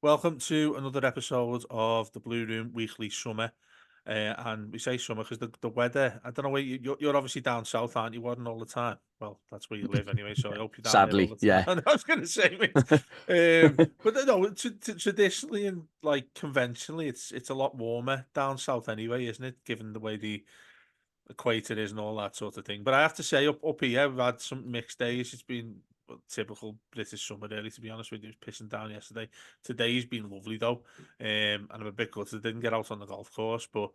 Welcome to another episode of the Blue Room Weekly Summer. And we say summer because the weather, I don't know where you're obviously down south, aren't you, Warden, all the time? Well, that's where you live anyway, so I hope you're down here all Sadly, the yeah. time. I was going to say, mate. But no, traditionally and like conventionally, it's a lot warmer down south anyway, isn't it? Given the way the equator is and all that sort of thing. But I have to say, up here, we've had some mixed days. It's been typical British summer, really, to be honest with you. It was pissing down yesterday. Today's been lovely, though. And I'm a bit gutted I didn't get out on the golf course. But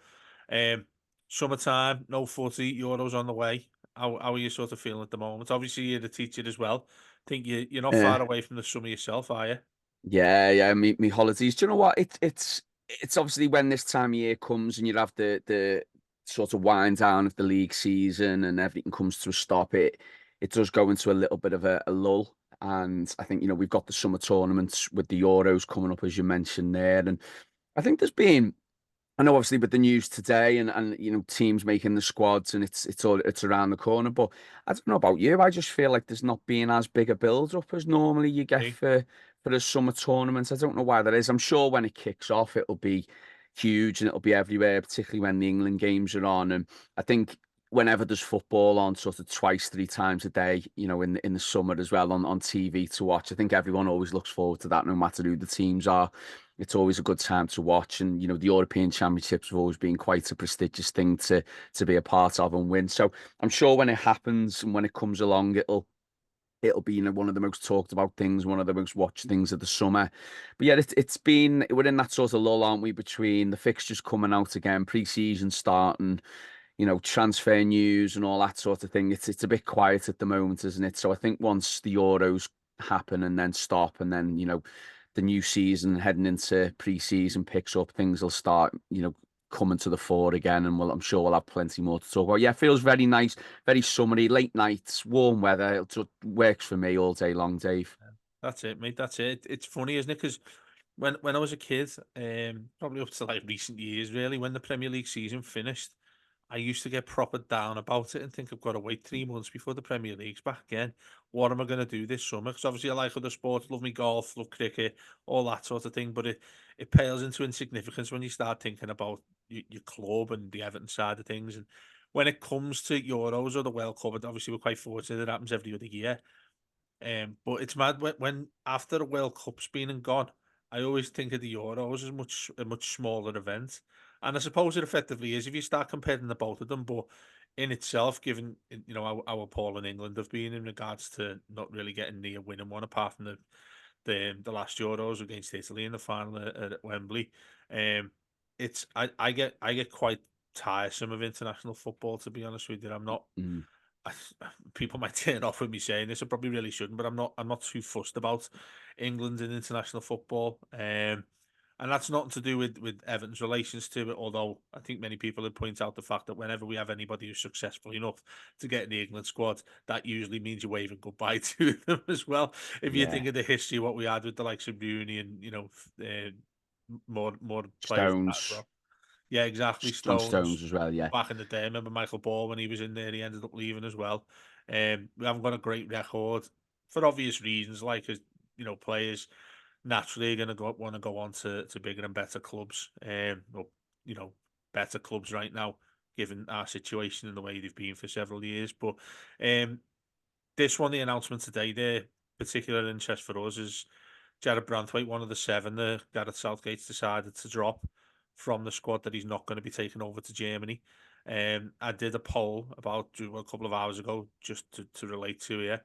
um, summertime, no footy, Euros on the way. How are you sort of feeling at the moment? Obviously, you're the teacher as well. Think you're not Yeah. far away from the summer yourself, are you? Yeah. Me holidays. Do you know what? It's obviously when this time of year comes and you have the sort of wind down of the league season and everything comes to a stop. It does go into a little bit of a lull. And I think, we've got the summer tournaments with the Euros coming up, as you mentioned there. And I think I know obviously with the news today and teams making the squads and it's around the corner, but I don't know about you. I just feel like there's not being as big a build up as normally you get Me? for the summer tournaments. I don't know why that is. I'm sure when it kicks off it'll be huge and it'll be everywhere, particularly when the England games are on. And I think whenever there's football on sort of twice, three times a day, in the summer as well on TV to watch, I think everyone always looks forward to that no matter who the teams are. It's always a good time to watch. And, the European Championships have always been quite a prestigious thing to be a part of and win. So I'm sure when it happens and when it comes along, it'll be one of the most talked about things, one of the most watched things of the summer. But yeah, it's been we're in that sort of lull, aren't we, between the fixtures coming out again, pre-season starting, transfer news and all that sort of thing. It's a bit quiet at the moment, isn't it? So I think once the Euros happen and then stop, and then the new season heading into pre-season picks up, things will start coming to the fore again, and I'm sure we'll have plenty more to talk about. Yeah, it feels very nice, very summery, late nights, warm weather. It just works for me all day long, Dave. That's it, mate. That's it. It's funny, isn't it? Because when I was a kid, probably up to like recent years, really, when the Premier League season finished, I used to get proper down about it and think I've got to wait 3 months before the Premier League's back again. What am I going to do this summer? Because obviously I like other sports, love me golf, love cricket, all that sort of thing. But it pales into insignificance when you start thinking about your club and the Everton side of things. And when it comes to Euros or the World Cup, and obviously we're quite fortunate it happens every other year. But it's mad when after a World Cup's been and gone, I always think of the Euros as a much smaller event, and I suppose it effectively is if you start comparing the both of them. But in itself, given how appalling England have been in regards to not really getting near winning one, apart from the last Euros against Italy in the final at Wembley, um, I get quite tiresome of international football, to be honest with you. I'm not Mm. I, people might turn off with me saying this. I probably really shouldn't, but I'm not too fussed about England in international football. And that's nothing to do with Everton's relations to it. Although I think many people would point out the fact that whenever we have anybody who's successful enough to get in the England squad, that usually means you're waving goodbye to them as well. If you Yeah, think of the history, what we had with the likes of Rooney and more players than that as Stones, well. Yeah, exactly. John Stones Stones as well. Yeah, back in the day. I remember Michael Ball when he was in there, he ended up leaving as well. We haven't got a great record for obvious reasons, like as players naturally are going to want to go on to bigger and better clubs. Or you know, better clubs right now, given our situation and the way they've been for several years. But um, this one, the announcement today, the particular interest for us is Jared Branthwaite, one of the seven that Gareth Southgate's decided to drop from the squad that he's not going to be taken over to Germany. I did a poll about a couple of hours ago just to relate to it,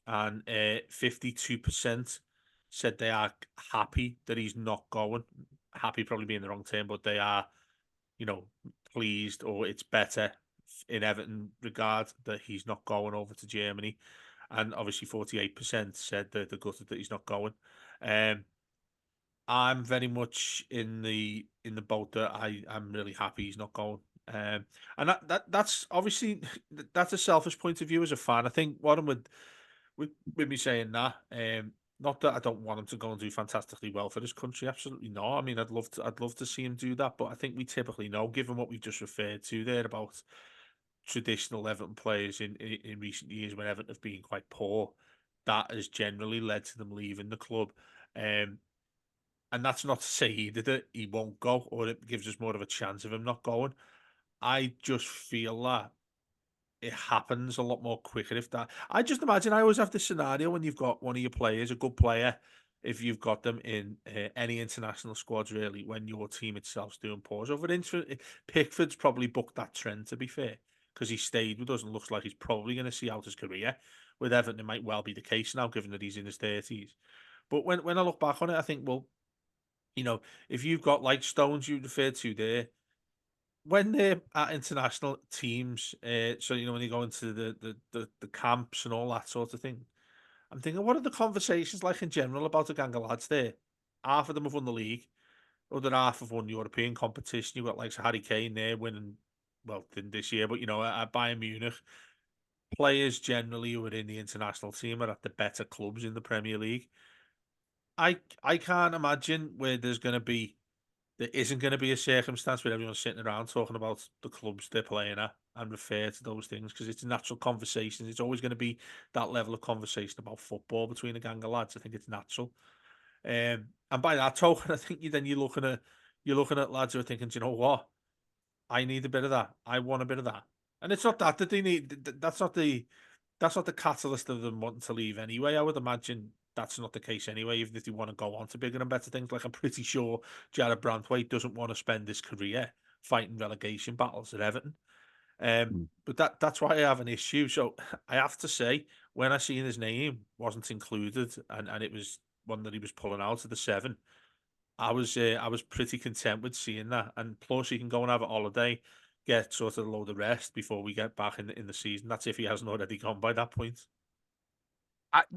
and 52% said they are happy that he's not going. Happy probably being the wrong term, but they are, you know, pleased or it's better in Everton regard that he's not going over to Germany. And obviously 48% said that they're gutted that he's not going. Um, I'm very much in the boat that I'm really happy he's not going. And that's obviously that's a selfish point of view as a fan. I think what I'm with me saying that, not that I don't want him to go and do fantastically well for his country, absolutely not. I mean, I'd love to see him do that, but I think we typically know, given what we've just referred to there about traditional Everton players in recent years when Everton have been quite poor, that has generally led to them leaving the club. Um, And that's not to say he did it, he won't go, or it gives us more of a chance of him not going. I just feel that it happens a lot more quicker if that. I just imagine I always have this scenario when you've got one of your players, a good player, if you've got them in any international squads, really, when your team itself's doing poor. So for instance, Pickford's probably booked that trend, to be fair, because he stayed with us and looks like he's probably going to see out his career. With Everton, it might well be the case now, given that he's in his 30s. But when I look back on it, I think, well, if you've got like Stones you referred to there, when they're at international teams, so when they go into the camps and all that sort of thing, I'm thinking, what are the conversations like in general about a gang of lads there? Half of them have won the league, other half have won European competition. You've got like Harry Kane there winning, well, didn't this year, but at Bayern Munich, players generally who are in the international team are at the better clubs in the Premier League. I can't imagine where there isn't going to be a circumstance where everyone's sitting around talking about the clubs they're playing at and refer to those things, because it's natural conversations. It's always going to be that level of conversation about football between a gang of lads. I think it's natural. And by that token, I think you're looking at lads who are thinking, "Do you know what? I need a bit of that. I want a bit of that." And it's not that they need. That's not the catalyst of them wanting to leave anyway. I would imagine that's not the case anyway, even if they want to go on to bigger and better things. Like, I'm pretty sure Jared Branthwaite doesn't want to spend his career fighting relegation battles at Everton. Mm. But that's why I have an issue. So I have to say, when I seen his name wasn't included, and it was one that he was pulling out of the seven, I was pretty content with seeing that. And plus, he can go and have a holiday, get sort of a load of rest before we get back in the season. That's if he hasn't already gone by that point.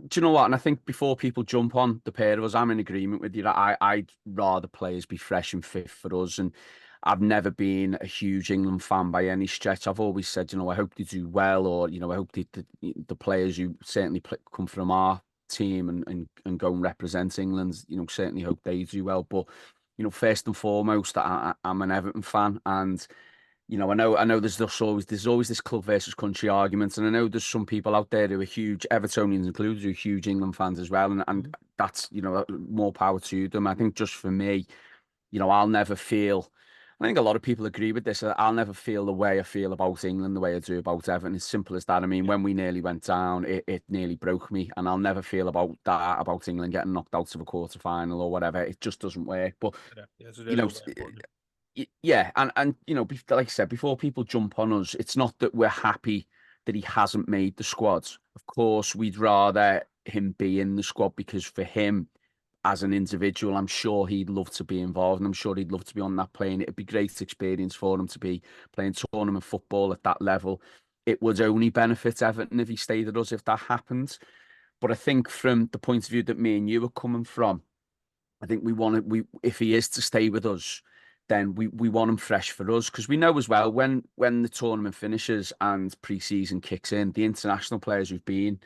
Do you know what? And I think before people jump on the pair of us, I'm in agreement with you that I'd rather players be fresh and fit for us. And I've never been a huge England fan by any stretch. I've always said, I hope they do well, or I hope the players who certainly come from our team and go and represent England, certainly hope they do well. But first and foremost, I'm an Everton fan, and I know there's always this club versus country argument, and I know there's some people out there who are huge Evertonians included, who are huge England fans as well, and Mhm. that's more power to them. I think just for me, I'll never feel. I think a lot of people agree with this. I'll never feel the way I feel about England the way I do about Everton. It's simple as that. I mean, Yeah, when we nearly went down, it nearly broke me, and I'll never feel about that about England getting knocked out of a quarter final or whatever. It just doesn't work. But yeah, yeah, it's a you really know, good way of putting it. yeah, and like I said, before people jump on us, it's not that we're happy that he hasn't made the squad. Of course, we'd rather him be in the squad because for him as an individual, I'm sure he'd love to be involved, and I'm sure he'd love to be on that plane. It'd be great experience for him to be playing tournament football at that level. It would only benefit Everton if he stayed at us if that happened. But I think from the point of view that me and you are coming from, I think we if he is to stay with us, then we want him fresh for us, because we know as well when the tournament finishes and pre-season kicks in, the international players who've been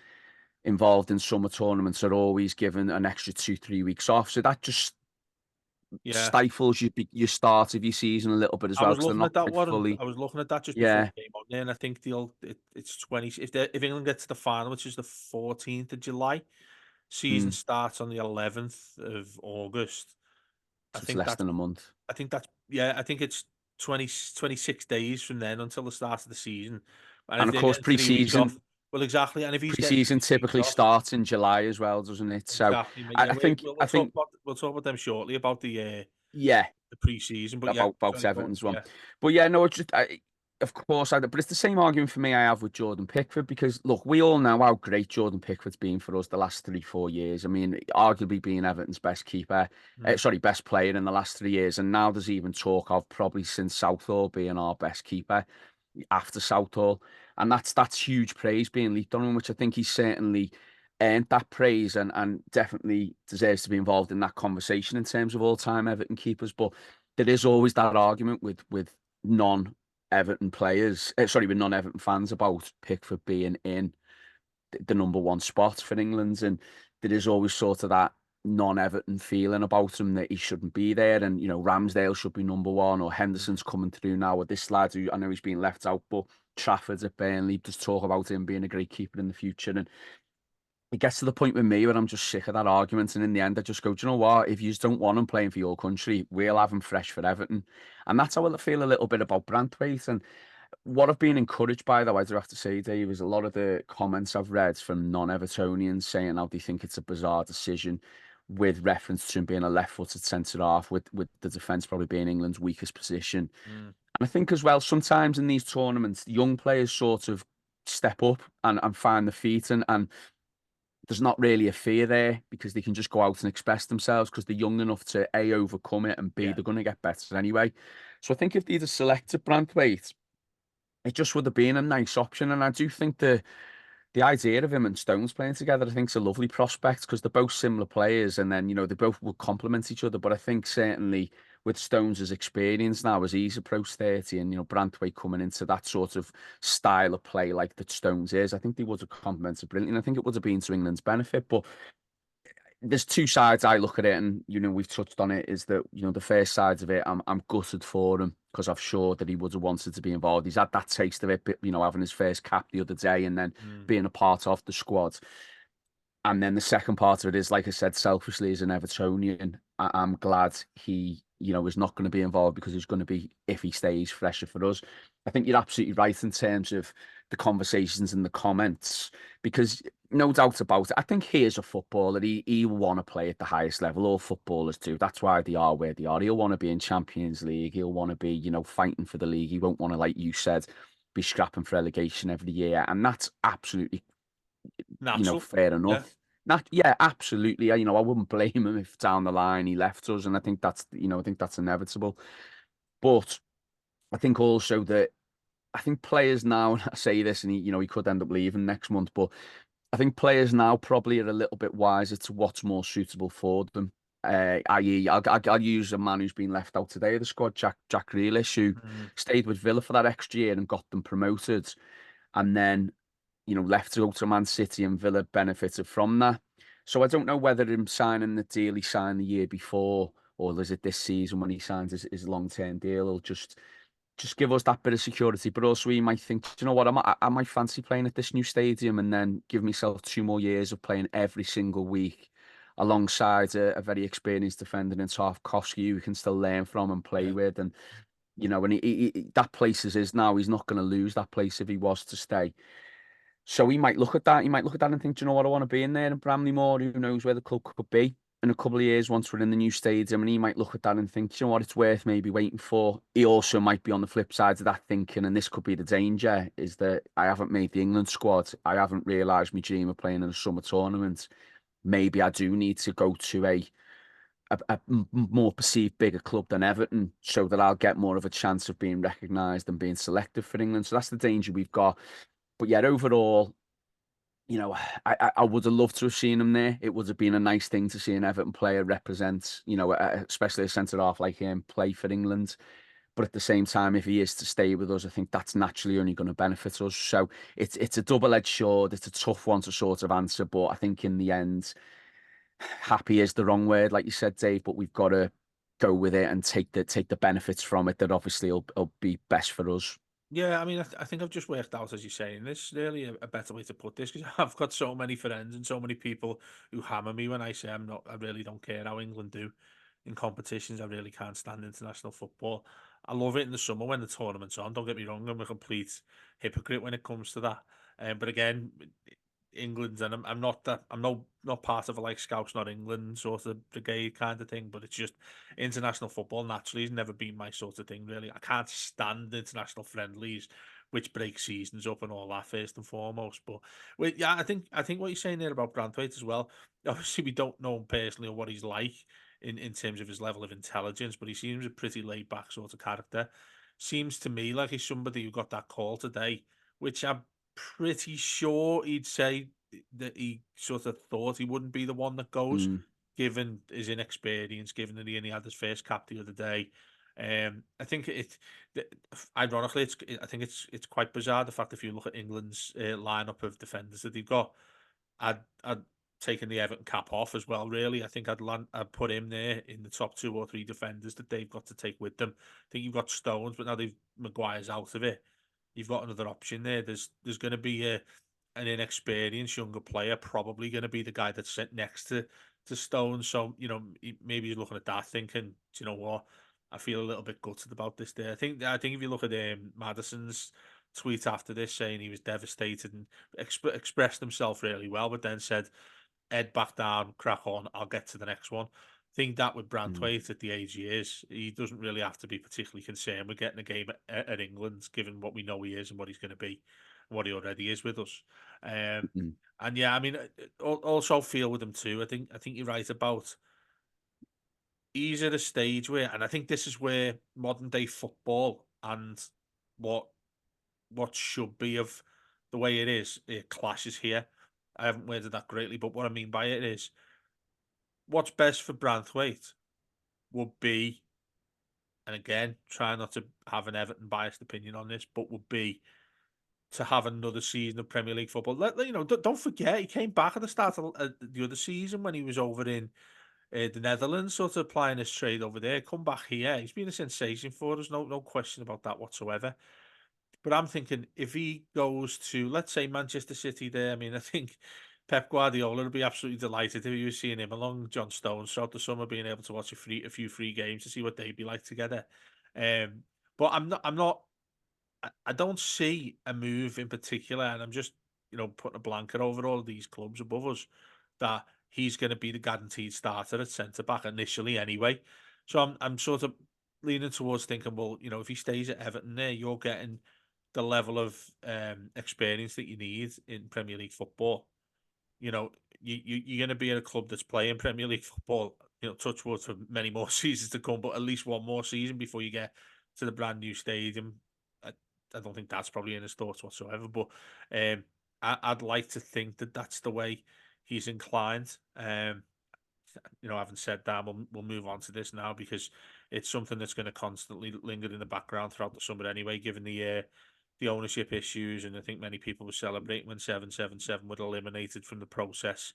involved in summer tournaments are always given an extra 2-3 weeks off. So that just Yeah, stifles your start of your season a little bit as I well, was because they're looking not at that quite one. fully. I was looking at that just before Yeah. it came on there, and I think it's 20. If England gets to the final, which is the 14th of July, season Mm, starts on the 11th of August. I so it's think less that's than a month. yeah. I think it's 26 days from then until the start of the season. And And if of they're course, getting 3 weeks pre-season off, well, exactly. And if he's getting pre-season 3 weeks typically off, starts in July as well, doesn't it? So exactly. Mate. I, Yeah, I think we'll I talk think about them shortly about yeah, the pre-season. But yeah, about sorry, go on. Everton's one. Yeah. But yeah, no, of course, but it's the same argument for me I have with Jordan Pickford, because look, we all know how great Jordan Pickford's been for us the last 3-4 years. I mean, arguably being Everton's best keeper, Mm. sorry, best player in the last 3 years, and now there's even talk of probably since Southall being our best keeper after Southall, and that's huge praise being leaked on him, which I think he's certainly earned that praise, and definitely deserves to be involved in that conversation in terms of all-time Everton keepers. But there is always that argument with non-Everton players, sorry, with non-Everton fans about Pickford being in the number one spot for England, and there is always sort of that non-Everton feeling about him that he shouldn't be there, and Ramsdale should be number one, or Mhm. Henderson's coming through now with this lad who I know he's been left out, but Trafford's at Burnley, just talk about him being a great keeper in the future, and it gets to the point with me where I'm just sick of that argument, and in the end, I just go, "Do you know what? If you just don't want him playing for your country, we'll have him fresh for Everton." And that's how I feel a little bit about Branthwaite. And what I've been encouraged by, though, I do have to say, Dave, is a lot of the comments I've read from non-Evertonians saying how they think it's a bizarre decision, with reference to him being a left-footed centre half, with the defence probably being England's weakest position. Mm, And I think as well, sometimes in these tournaments, young players sort of step up and find the feet, and there's not really a fear there because they can just go out and express themselves because they're young enough to A, overcome it, and B, yeah, they're going to get better anyway. So I think if they'd have selected Branthwaite, it just would have been a nice option. And I do think the idea of him and Stones playing together, I think, is a lovely prospect because they're both similar players, and then they both will complement each other. But I think certainly with Stones' experience now, as he's approached 30, and Branthwaite coming into that sort of style of play like that Stones is, I think they would have complemented brilliantly. And I think it would have been to England's benefit. But there's two sides I look at it, and we've touched on it. Is that the first sides of it, I'm gutted for him because I'm sure that he would have wanted to be involved. He's had that taste of it, but having his first cap the other day and then mm, being a part of the squad. And then the second part of it is, like I said, selfishly as an Evertonian, I'm glad he, is not going to be involved because he's going to be, if he stays, fresher for us. I think you're absolutely right in terms of the conversations and the comments, because no doubt about it, I think he is a footballer. He will want to play at the highest level. All footballers do. That's why they are where they are. He'll want to be in Champions League. He'll want to be, fighting for the league. He won't want to, like you said, be scrapping for relegation every year. And that's absolutely natural. fair Yeah, enough. Not, yeah, absolutely. I wouldn't blame him if down the line he left us, and I think that's inevitable. But I think also that I think players now, and I say this, and he could end up leaving next month, but I think players now probably are a little bit wiser to what's more suitable for them. I.e., I'll use a man who's been left out today of the squad, Jack Grealish, who mm, stayed with Villa for that extra year and got them promoted, and then left to go to Man City, and Villa benefited from that. So I don't know whether him signing the deal he signed the year before, or is it this season when he signs his long-term deal, will just give us that bit of security. But also he might think, "Do you know what, I might fancy playing at this new stadium and then give myself 2 more years of playing every single week alongside a very experienced defender in Tarkowski who we can still learn from and play yeah, with." And and that place is his now. He's not going to lose that place if he was to stay. So he might look at that. He might look at that and think, "Do you know what? I want to be in there in Bramley-Moore. Who knows where the club could be in a couple of years once we're in the new stadium?" And he might look at that and think, "Do you know what? It's worth maybe waiting for." He also might be on the flip side of that thinking, and this could be the danger, is that I haven't made the England squad. I haven't realised my dream of playing in a summer tournament. Maybe I do need to go to a more perceived bigger club than Everton so that I'll get more of a chance of being recognised and being selected for England. So that's the danger we've got. But yet overall, you know, I would have loved to have seen him there. It would have been a nice thing to see an Everton player represent, especially a centre half like him, play for England. But at the same time, if he is to stay with us, I think that's naturally only going to benefit us. So it's a double-edged sword. It's a tough one to sort of answer, but I think in the end, happy is the wrong word, like you said, Dave. But we've got to go with it and take the benefits from it. That obviously will be best for us. yeah. I mean, I think I've just worked out, as you're saying, this really a better way to put this, because I've got so many friends and so many people who hammer me when I say I'm not. I really don't care how England do in competitions. I really can't stand international football. I love it in the summer when the tournament's on. Don't get me wrong, I'm a complete hypocrite when it comes to that. But again, England, and I'm not that, I'm not part of a like Scouts Not England sort of brigade kind of thing, but it's just international football naturally has never been my sort of thing, really. I can't stand international friendlies which break seasons up and all that, first and foremost. But wait, yeah, I think what you're saying there about Branthwaite as well. Obviously we don't know him personally or what he's like in terms of his level of intelligence, but he seems a pretty laid back sort of character. Seems to me like he's somebody who got that call today, which I'm pretty sure he'd say that he sort of thought he wouldn't be the one that goes, Mm, given his inexperience, given that he only had his first cap the other day. I think ironically, I think it's quite bizarre the fact if you look at England's lineup of defenders that they've got, I'd taken the Everton cap off as well. Really, I think I'd put him there in the top two or three defenders that they've got to take with them. I think you've got Stones, but now they've Maguire's out of it. You've got another option there. There's going to be an inexperienced younger player probably going to be the guy that's sit next to Stone. So maybe you're looking at that thinking, do you know what? I feel a little bit gutted about this day. I think if you look at Madison's tweet after this, saying he was devastated and expressed himself really well, but then said, "Head back down, crack on. I'll get to the next one." I think that with Mm, Branthwaite at the age he is, he doesn't really have to be particularly concerned with getting a game at England, given what we know he is and what he's going to be, and what he already is with us. Um, mm, and yeah, I mean, also feel with him too. I think you're right about he's at a stage where, and I think this is where modern day football and what what should be of the way it clashes here. I haven't worded that greatly, but what I mean by it is what's best for Branthwaite would be, and again, try not to have an Everton biased opinion on this, but would be to have another season of Premier League football. Don't forget he came back at the start of the other season when he was over in the Netherlands, sort of applying his trade over there. Come back here, he's been a sensation for us. No question about that whatsoever. But I'm thinking if he goes to, let's say, Manchester City there, I mean, I think Pep Guardiola would be absolutely delighted if he was seeing him along John Stones throughout the summer, being able to watch a few free games to see what they'd be like together. Um, but I don't see a move in particular, and I'm just, putting a blanket over all of these clubs above us, that he's going to be the guaranteed starter at centre back initially anyway. So I'm sort of leaning towards thinking, well, if he stays at Everton there, you're getting the level of experience that you need in Premier League football. You know, you're going to be at a club that's playing Premier League football. Touch wood for many more seasons to come, but at least one more season before you get to the brand new stadium. I, I don't think that's probably in his thoughts whatsoever. But I'd like to think that that's the way he's inclined. Having said that, we'll move on to this now because it's something that's going to constantly linger in the background throughout the summer anyway, given the ownership issues, and I think many people were celebrating when 777 were eliminated from the process.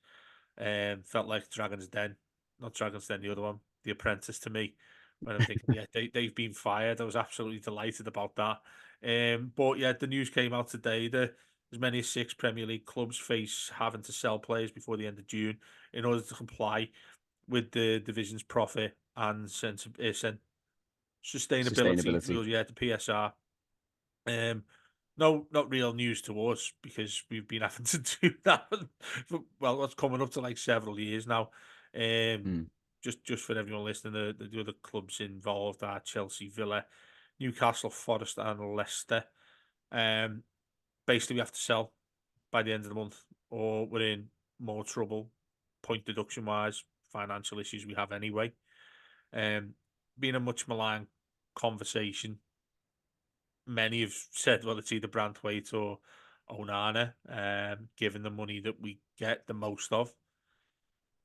Felt like Dragon's Den, not Dragon's Den, the other one, The Apprentice to me. When I'm thinking, yeah, they've been fired. I was absolutely delighted about that. But yeah, the news came out today that as many as 6 Premier League clubs face having to sell players before the end of June in order to comply with the division's profit and sustainability sustainability. rules. Yeah, the PSR. Um, no, not real news to us because we've been having to do that for, well, what's coming up to like several years now. Um, Mm, just for everyone listening, the other clubs involved are Chelsea, Villa, Newcastle, Forest, and Leicester. Um, Basically, we have to sell by the end of the month, or we're in more trouble, point deduction wise, financial issues we have anyway. Being a much maligned conversation, many have said, well, it's either Branthwaite or Onana, given the money that we get the most of.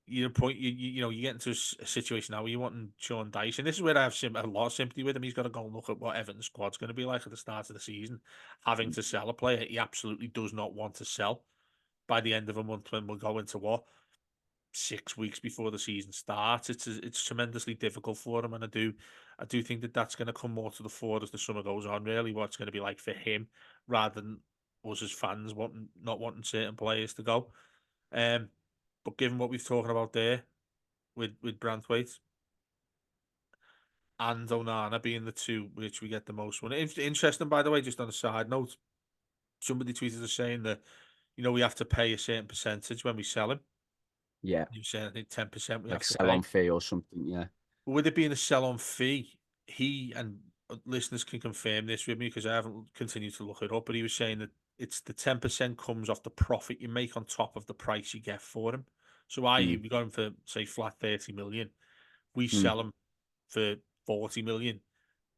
You get into a situation now where you want Sean Dyche, and this is where I have a lot of sympathy with him. He's got to go and look at what Everton's squad's going to be like at the start of the season, having mm. to sell a player he absolutely does not want to sell by the end of a month when we'll go into what 6 weeks before the season starts. It's tremendously difficult for him, and I do think that that's going to come more to the fore as the summer goes on. Really, what it's going to be like for him, rather than us as fans not wanting certain players to go. Um, but given what we've talking about there with Branthwaite and Onana being the two which we get the most one. Interesting, by the way, just on a side note, somebody tweeted us saying that we have to pay a certain percentage when we sell him. Yeah, You said I think 10% we like have to sell on pay. fee or something. Yeah. But with it being a sell-on fee, he and listeners can confirm this with me because I haven't continued to look it up. But he was saying that it's the 10% comes off the profit you make on top of the price you get for him. So, i.e., Mm, we got him for say flat 30 million. We mm. sell him for 40 million.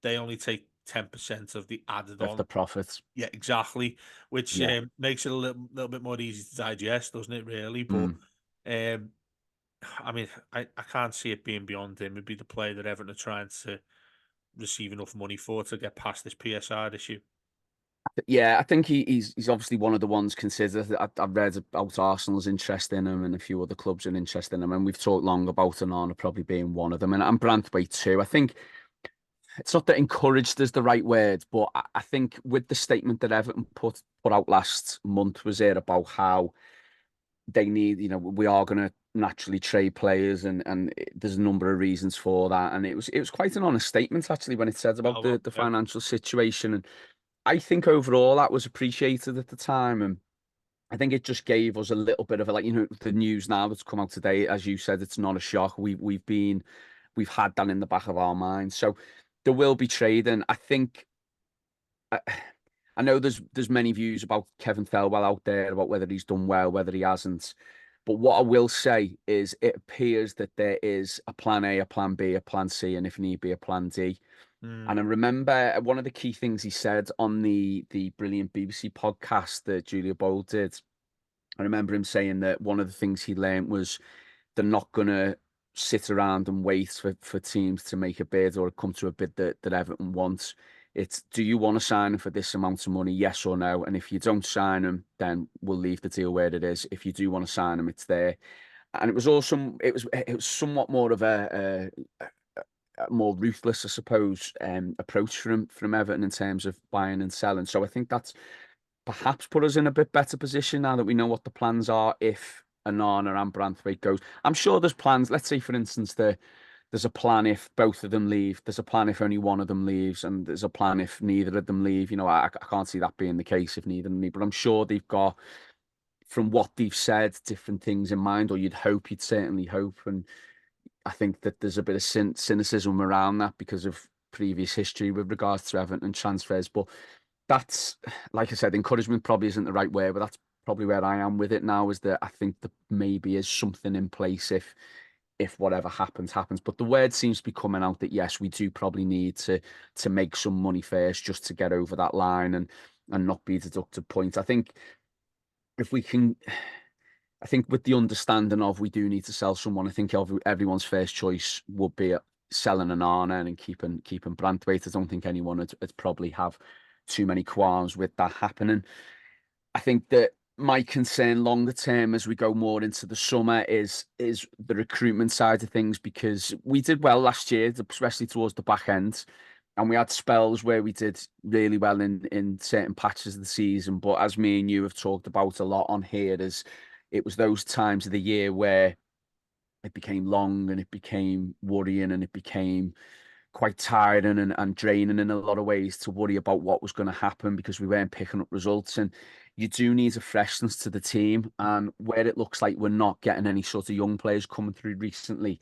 They only take 10% of the added Of the on. profits. Yeah, exactly. Which Yeah. makes it a little bit more easy to digest, doesn't it? Really, but Mm. um, I mean, I can't see it being beyond him. It'd be the player that Everton are trying to receive enough money for to get past this PSR issue. Yeah, I think he's obviously one of the ones considered. I've read about Arsenal's interest in him and a few other clubs are interested in him, and we've talked long about Onana probably being one of them, and Branthwaite too. I think it's not that encouraged is the right word, but I think with the statement that Everton put out last month was it about how they need, we are going to naturally trade players, and there's a number of reasons for that. And it was quite an honest statement actually when it said about Oh, well, the yeah. financial situation. And I think overall that was appreciated at the time, and I think it just gave us a little bit of a, like, the news now that's come out today, as you said, it's not a shock. We've had that in the back of our minds. So there will be trading. I think I, I know there's many views about Kevin Thelwell out there about whether he's done well, whether he hasn't. But what I will say is it appears that there is a plan A, a plan B, a plan C, and if need be, a plan D. Mm, And I remember one of the key things he said on the brilliant BBC podcast that Julia Bold did. I remember him saying that one of the things he learned was they're not going to sit around and wait for teams to make a bid or come to a bid that Everton wants. It's, do you want to sign him for this amount of money, yes or no? And if you don't sign him, then we'll leave the deal where it is. If you do want to sign him, it's there. And it was also it was somewhat more of a more ruthless, I suppose, approach from Everton in terms of buying and selling. So I think that's perhaps put us in a bit better position now that we know what the plans are if Anana and Branthwaite goes. I'm sure there's plans. Let's say, for instance, there's a plan if both of them leave. There's a plan if only one of them leaves, and there's a plan if neither of them leave. I can't see that being the case if neither of them leave. But I'm sure they've got, from what they've said, different things in mind, or you'd certainly hope. And I think that there's a bit of cynicism around that because of previous history with regards to Everton and transfers. But that's, like I said, encouragement probably isn't the right word, but that's probably where I am with it now, is that I think that maybe is something in place if whatever happens happens. But the word seems to be coming out that yes, we do probably need to make some money first just to get over that line and not be deducted points. I think if we can, I think with the understanding of we do need to sell someone, I think everyone's first choice would be selling an Arna and keeping Branthwaite. I don't think anyone would probably have too many qualms with that happening. I think that my concern longer term as we go more into the summer is the recruitment side of things, because we did well last year, especially towards the back end. And we had spells where we did really well in certain patches of the season. But as me and you have talked about a lot on here, it was those times of the year where it became long and it became worrying and it became quite tiring and draining in a lot of ways to worry about what was going to happen because we weren't picking up results. And you do need a freshness to the team. And where it looks like we're not getting any sort of young players coming through recently,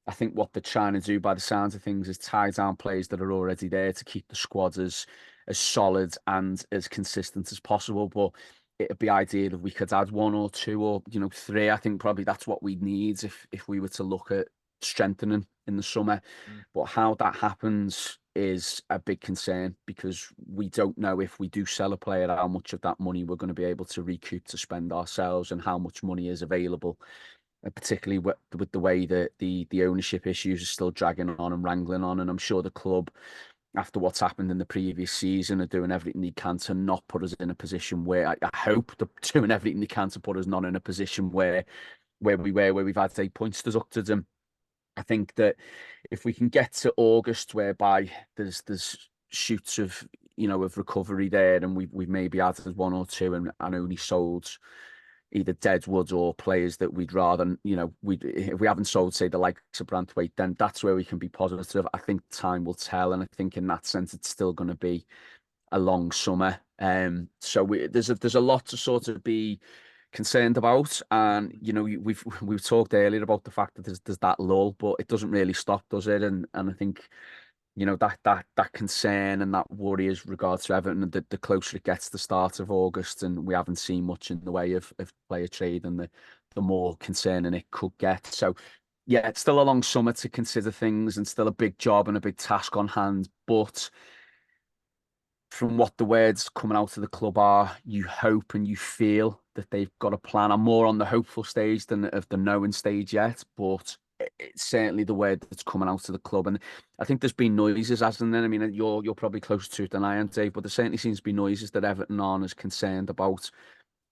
I think what they're trying to do by the sounds of things is tie down players that are already there to keep the squad as solid and as consistent as possible. But it'd be ideal if we could add one or two or three. I think probably that's what we need if we were to look at strengthening in the summer. mm, But how that happens is a big concern because we don't know if we do sell a player how much of that money we're going to be able to recoup to spend ourselves and how much money is available, particularly with the way that the ownership issues are still dragging on and wrangling on. And I'm sure the club, after what's happened in the previous season, are doing everything they can to not put us in a position where I hope they're doing everything they can to put us not in a position where we've had 8 points deducted. And I think that if we can get to August, whereby there's shoots of of recovery there, and we've maybe added one or two and only sold either deadwood or players that we'd rather, if we haven't sold, say, the likes of Branthwaite, then that's where we can be positive. I think time will tell, and I think in that sense, it's still going to be a long summer. So there's a lot to sort of be concerned about, and mm, we've talked earlier about the fact that there's that lull, but it doesn't really stop, does it? And I think that concern and that worry as regards to Everton, the closer it gets to the start of August, and we haven't seen much in the way of player trade, and the more concerning it could get. So yeah, it's still a long summer to consider things, and still a big job and a big task on hand. But from what the words coming out of the club are, you hope and you feel that they've got a plan. I'm more on the hopeful stage than of the knowing stage yet, but it's certainly the word that's coming out of the club. And I think there's been noises, hasn't there? I mean, you're probably closer to it than I am, Dave, but there certainly seems to be noises that Everton aren't as concerned about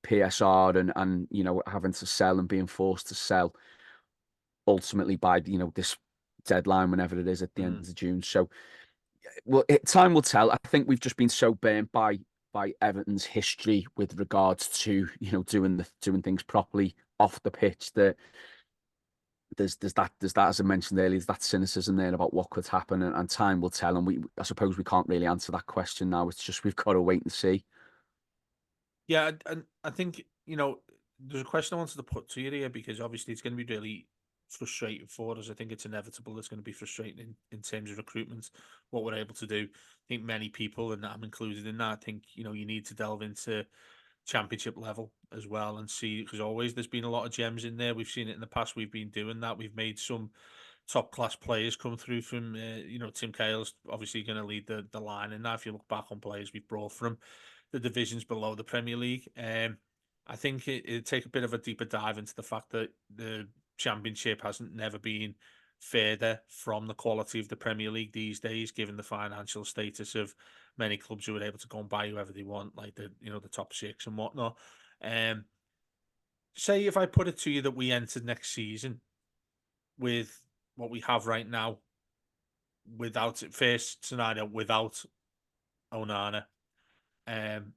PSR and having to sell and being forced to sell ultimately by this deadline, whenever it is at the end mm. of June. So Well, time will tell. I think we've just been so burnt by Everton's history with regards to doing things properly off the pitch that there's that as I mentioned earlier, there's that cynicism there about what could happen, and time will tell. And I suppose we can't really answer that question now. It's just we've got to wait and see. Yeah, and I think, there's a question I wanted to put to you here because obviously it's going to be really frustrating for us. I think it's inevitable. It's going to be frustrating in terms of recruitment, what we're able to do. I think many people, and I'm included in that, think, you need to delve into championship level as well and see, because always there's been a lot of gems in there. We've seen it in the past. We've been doing that. We've made some top class players come through from, Tim Cahill's obviously going to lead the line in that. If you look back on players we've brought from the divisions below the Premier League, I think it'd take a bit of a deeper dive into the fact that the Championship hasn't never been further from the quality of the Premier League these days, given the financial status of many clubs who are able to go and buy whoever they want, like the top six and whatnot. Um, Say if I put it to you that we entered next season with what we have right now, without it, first scenario without Onana, um,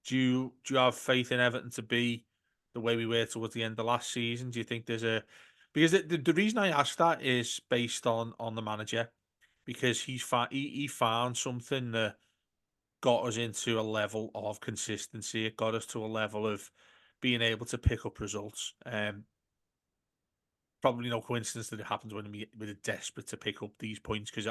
do you have faith in Everton to be the way we were towards the end of last season? Do you think there's a because the reason I ask that is based on the manager, because he found something that got us into a level of consistency. It got us to a level of being able to pick up results. Probably no coincidence that it happens when we're desperate to pick up these points, because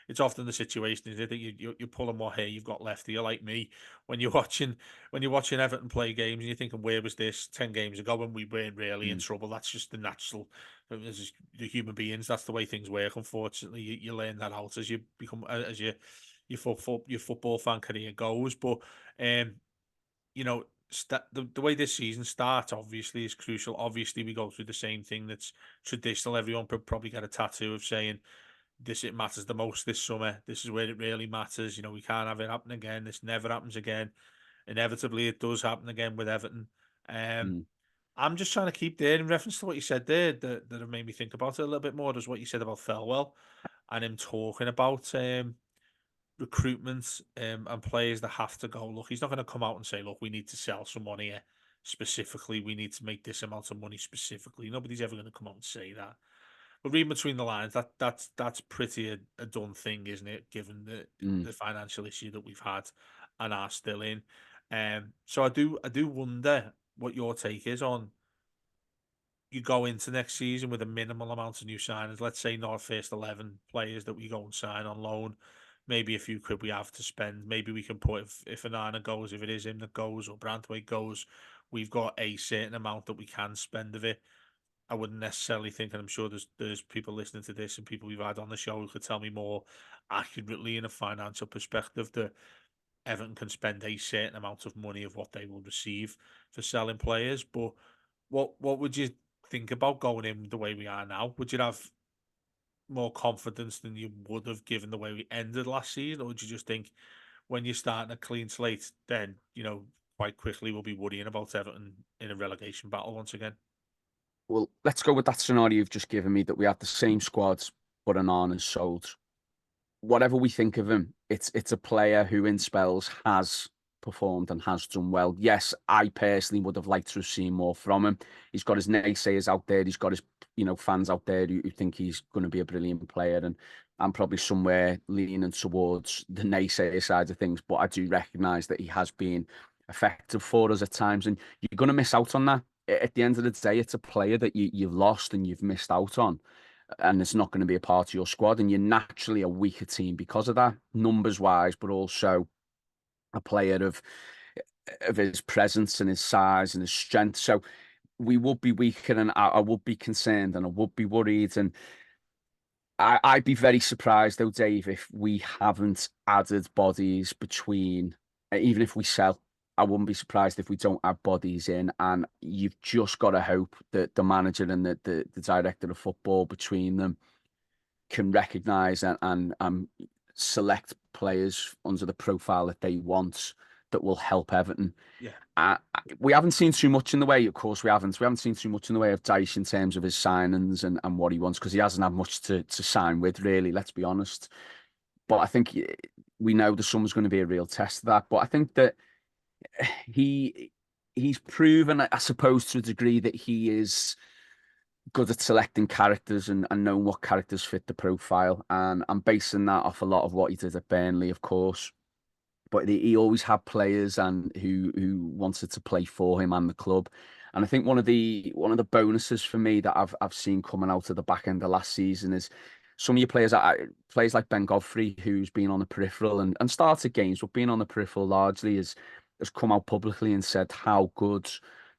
it's often the situation is that you're pulling what hair you've got left. You're like me when you're watching Everton play games and you're thinking, where was this 10 games ago when we weren't really in Mm, trouble? That's just the natural. As just the human beings, that's the way things work. Unfortunately, you learn that out as you become as your football fan career goes. But um, the way this season starts obviously is crucial. Obviously, we go through the same thing that's traditional. Everyone probably get a tattoo of saying this, it matters the most this summer. This is where it really matters. We can't have it happen again. This never happens again. Inevitably, it does happen again with Everton. Um, mm. I'm just trying to keep there in reference to what you said there that have made me think about it a little bit more. Does what you said about Felwell and him talking about recruitment, and players that have to go. Look, he's not going to come out and say, "Look, we need to sell someone here specifically. We need to make this amount of money specifically." Nobody's ever going to come out and say that. But reading between the lines, that's pretty a done thing, isn't it? Given Mm. the financial issue that we've had and are still in. So I do wonder what your take is on, you go into next season with a minimal amount of new signings. Let's say not first 11 players that we go and sign on loan. Maybe a few quid we have to spend. Maybe we can put, if Anana goes, if it is him that goes, or Branthwaite goes, we've got a certain amount that we can spend of it. I wouldn't necessarily think, and I'm sure there's people listening to this and people we've had on the show who could tell me more accurately in a financial perspective, that Everton can spend a certain amount of money of what they will receive for selling players. But what would you think about going in the way we are now? Would you have more confidence than you would have given the way we ended last season, or would you just think when you're starting a clean slate, then quite quickly we'll be worrying about Everton in a relegation battle once again? Well, let's go with that scenario you've just given me, that we had the same squads, but Onana's sold. Whatever we think of him, it's a player who in spells has performed and has done well. Yes, I personally would have liked to have seen more from him. He's got his naysayers out there. He's got his fans out there who think he's going to be a brilliant player, and I'm probably somewhere leaning towards the naysayer side of things. But I do recognise that he has been effective for us at times, and you're going to miss out on that. At the end of the day, it's a player that you've lost and you've missed out on, and it's not going to be a part of your squad, and you're naturally a weaker team because of that, numbers wise, but also a player of his presence and his size and his strength. So we would be weaker, and I would be concerned and I would be worried. And I'd be very surprised though, Dave, if we haven't added bodies between, even if we sell, I wouldn't be surprised if we don't add bodies in. And you've just got to hope that the manager and the director of football between them can recognise and select players under the profile that they want that will help Everton. Yeah. We haven't seen too much in the way, of course, we haven't seen too much in the way of Dyche in terms of his signings and what he wants, because he hasn't had much to sign with, really, let's be honest. But I think we know the summer's going to be a real test of that. But I think that he he's proven, I suppose, to a degree that he is good at selecting characters and knowing what characters fit the profile. And I'm basing that off a lot of what he did at Burnley, of course. But he always had players and who wanted to play for him and the club. And I think one of the bonuses for me that I've seen coming out of the back end of last season is some of your players, players like Ben Godfrey, who's been on the peripheral and started games, but being on the peripheral largely has come out publicly and said how good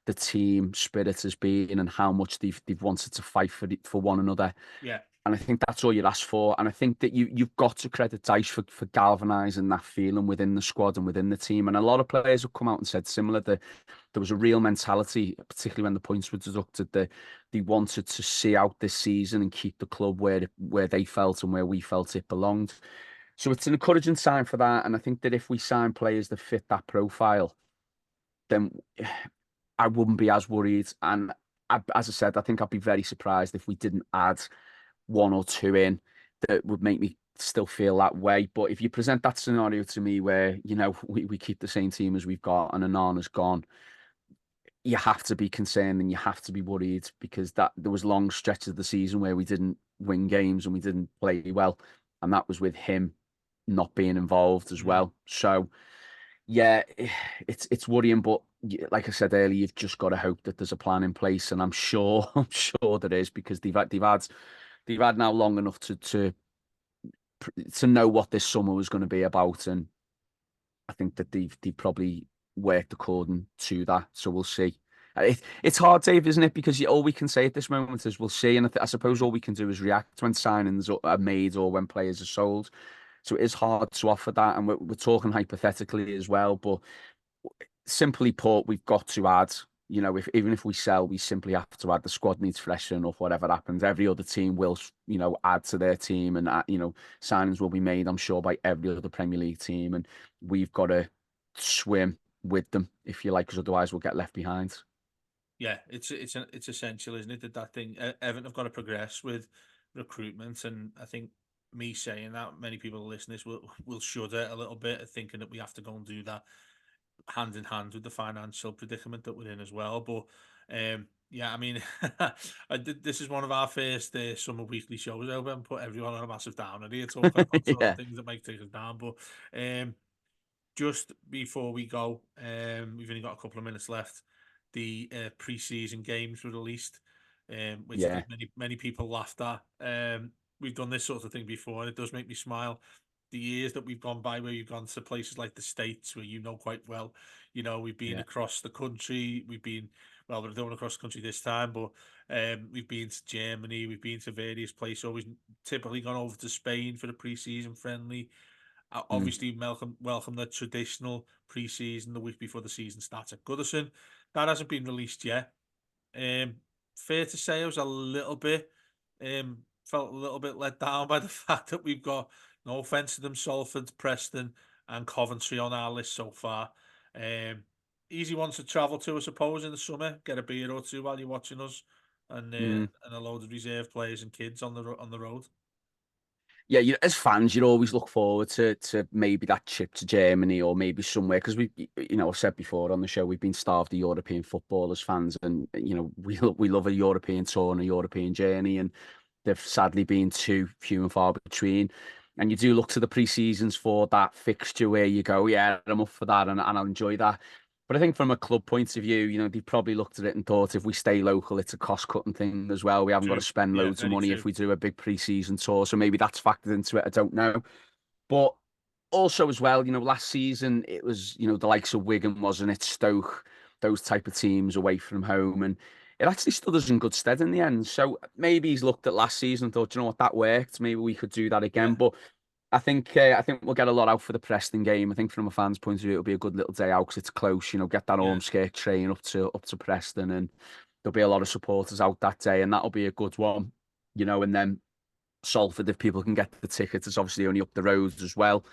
the team spirit has been and how much they've wanted to fight for one another. Yeah, And I think that's all you'd ask for. And I think that you've got to credit Dice for galvanising that feeling within the squad and within the team. And a lot of players have come out and said similar that there was a real mentality, particularly when the points were deducted, that they wanted to see out this season and keep the club where they felt and where we felt it belonged. So it's an encouraging sign for that. And I think that if we sign players that fit that profile, then I wouldn't be as worried. And as I said, I think I'd be very surprised if we didn't add one or two in that would make me still feel that way. But if you present that scenario to me where, we keep the same team as we've got and Anana's gone, you have to be concerned and you have to be worried because that there was long stretches of the season where we didn't win games and we didn't play well. And that was with him not being involved as mm, well. So yeah, it's worrying, but like I said earlier, you've just got to hope that there's a plan in place, and I'm sure I'm sure there is because they've had now long enough to know what this summer was going to be about, and I think that they've probably worked according to that. So we'll see. It's hard, Dave, isn't it? Because all we can say at this moment is we'll see, and I suppose mm, all we can do is react when signings are made or when players are sold. So it is hard to offer that, and we're talking hypothetically as well. But simply put, we've got to add. If even if we sell, we simply have to add. The squad needs freshening up. Whatever happens, every other team will, add to their team, and signings will be made. I'm sure by every other Premier League team, and we've got to swim with them, if you like, because otherwise we'll get left behind. yeah. It's essential, isn't it? That thing. Everton have got to progress with recruitment, and I think me saying that many people listening to this will shudder a little bit at thinking that we have to go and do that hand in hand with the financial predicament that we're in as well. But yeah, I mean, this is one of our first summer weekly shows over and put everyone on a massive downer here, talking about sort of Yeah, things that might take us down. But just before we go, we've only got a couple of minutes left. The pre-season games were released, which I yeah, think many people laughed at. We've done this sort of thing before, and it does make me smile. The years that we've gone by, where you've gone to places like the States, where you know quite well, we've been yeah. across the country. We're going across the country this time, but we've been to Germany, we've been to various places. Always typically gone over to Spain for the pre-season friendly. Mm. Obviously, welcome the traditional pre-season the week before the season starts at Goodison. That hasn't been released yet. Um, Fair to say, I was a little bit felt a little bit let down by the fact that we've got, no offense to them, Salford, Preston, and Coventry on our list so far. Um, Easy ones to travel to, I suppose, in the summer. Get a beer or two while you're watching us, Mm. and a load of reserve players and kids on the road. Yeah, as fans, you'd always look forward to maybe that trip to Germany or maybe somewhere because I've said before on the show we've been starved of European football as fans, and we love a European tour and a European journey, and they've sadly been too few and far between. And you do look to the pre-seasons for that fixture where you go, yeah, I'm up for that, and I'll enjoy that. But I think from a club point of view, they've probably looked at it and thought if we stay local, it's a cost-cutting thing as well. We haven't got to True. spend Yeah, loads of very money true. if we do a big pre-season tour. So maybe that's factored into it. I don't know. But also as well, last season it was, the likes of Wigan, wasn't it? Stoke, those type of teams away from home. And it actually stood us in good stead in the end. So maybe he's looked at last season and thought, you know what, that worked. Maybe we could do that again. Yeah, But I think we'll get a lot out for the Preston game. I think from a fan's point of view, it'll be a good little day out because it's close. Get that yeah, Ormskirk train up to Preston, and there'll be a lot of supporters out that day, and that'll be a good one. And then Salford, if people can get the tickets, it's obviously only up the road as well.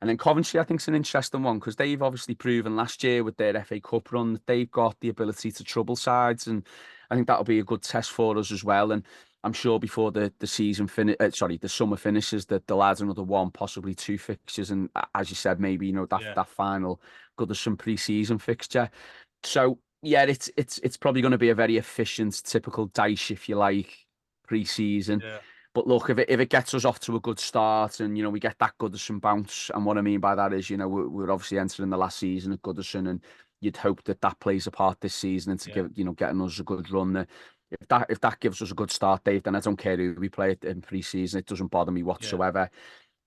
And then Coventry, I think, is an interesting one because they've obviously proven last year with their FA Cup run that they've got the ability to trouble sides, and I think that'll be a good test for us as well. And I'm sure before the season sorry, the summer finishes, that they'll add another one, possibly two fixtures, and as you said, maybe that Yeah, that final Goodison pre-season fixture. So yeah, it's probably going to be a very efficient, typical dice, if you like, pre-season. yeah, But look, if it gets us off to a good start, and we get that Goodison bounce, and what I mean by that is, we're obviously entering the last season at Goodison, and you'd hope that that plays a part this season and to yeah, give getting us a good run. If that gives us a good start, Dave, then I don't care who we play it in pre-season. It doesn't bother me yeah, whatsoever.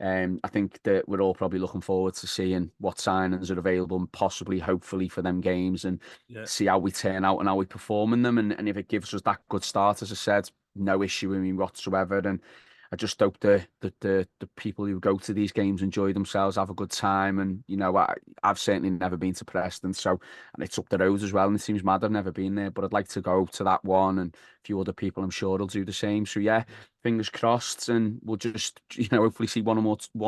I think that we're all probably looking forward to seeing what signings are available and possibly, hopefully, for them games, and yeah, see how we turn out and how we perform in them. And if it gives us that good start, as I said, no issue with me whatsoever. And I just hope the people who go to these games enjoy themselves, have a good time. And I've certainly never been to Preston, so, and it's up the road as well. And it seems mad I've never been there, but I'd like to go to that one, and a few other people I'm sure will do the same. So yeah, yeah. fingers crossed, and we'll just hopefully see one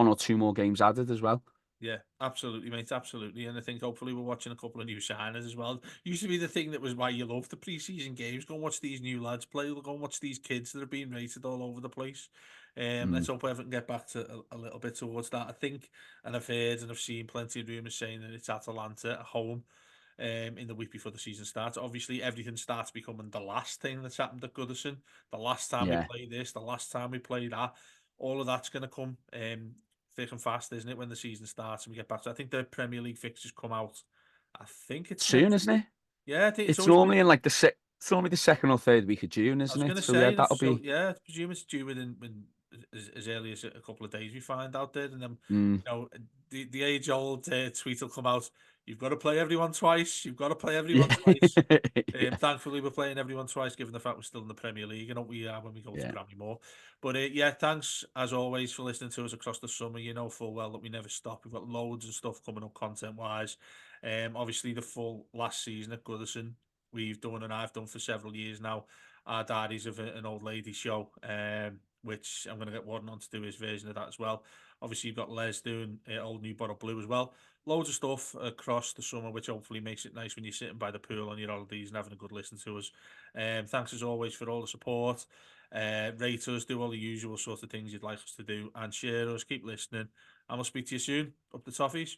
or two more games added as well. Yeah, absolutely, mate, absolutely. And I think hopefully we're watching a couple of new signers as well. Used to be the thing that was why you love the preseason games. Go and watch these new lads play. Go and watch these kids that are being rated all over the place. Mm, Let's hope Everton get back to a little bit towards that. I think, and I've heard and I've seen plenty of rumours saying that it's Atalanta at home in the week before the season starts. Obviously, everything starts becoming the last thing that's happened at Goodison. The last time we yeah. play this, the last time we play that, all of that's going to come thick and fast, isn't it, when the season starts and we get back to. I think the Premier League fixtures come out. I think it's Soon, next isn't week. it? Yeah, I think it's It's always normally been. in like it's normally the second or third week of June, I isn't was going it? to So yeah, say that'll that's so. be. Yeah, I presume it's due within as early as a couple of days. We find out there, and then Mm. the age old tweet will come out. You've got to play everyone twice. You've got to play everyone Yeah. twice. Yeah. Thankfully, we're playing everyone twice, given the fact we're still in the Premier League, and hope we are when we go to Yeah. Grammy more. But yeah, thanks as always for listening to us across the summer. You know full well that we never stop. We've got loads of stuff coming up content wise. Obviously the full last season at Goodison we've done and I've done for several years now. Our Diaries of an Old Lady show, which I'm going to get Warden on to do his version of that as well. Obviously, you've got Les doing Old New Bottle Blue as well. Loads of stuff across the summer, which hopefully makes it nice when you're sitting by the pool on your holidays and having a good listen to us. Thanks as always for all the support. Rate us, do all the usual sort of things you'd like us to do, and share us. Keep listening, and we'll speak to you soon. Up the toffees.